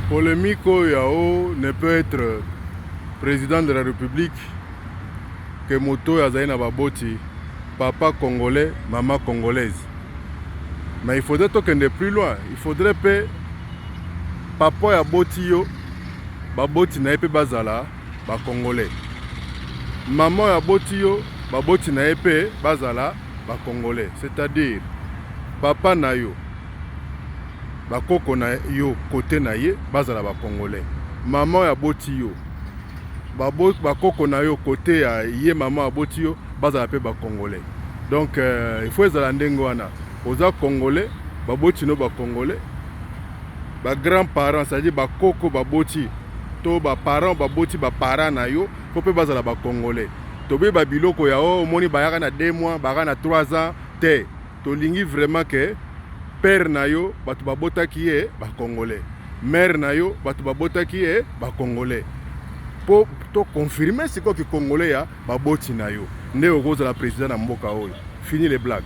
Polémique Yao ne peut être président de la République que moto Yazaïna Baboti, papa congolais, maman congolaise. Mais il faudrait aller plus loin. Il faudrait que papa Yaboti yo, baboti na epe bazala, ba congolais. Maman Yaboti yo, baboti na epe bazala, ba congolais. C'est-à-dire, papa na yo, bakoko na yo côté na ye bazala ba congolais. Maman ya boti yo bakoko na yo côté ya ye maman ya boti yo bazala pe ba congolais. Donc il faut ezala ndenge wana oza congolais baboti no ba congolais ba grands-parents c'est-à-dire bakoko baboti to ba parents baboti ba parents na yo faut pe bazala ba congolais. Tobe ba biloko ya o moni bayaka na 2 mois bayaka na 3 ans te to lingi vraiment que père na yo batu babota ki e ba congolais, mère na yo batu babota ki e ba congolais. Pour to confirmer c'est quoi que congolais ya baboti na yo nde okoza la président na mboka oyo. Fini les blagues.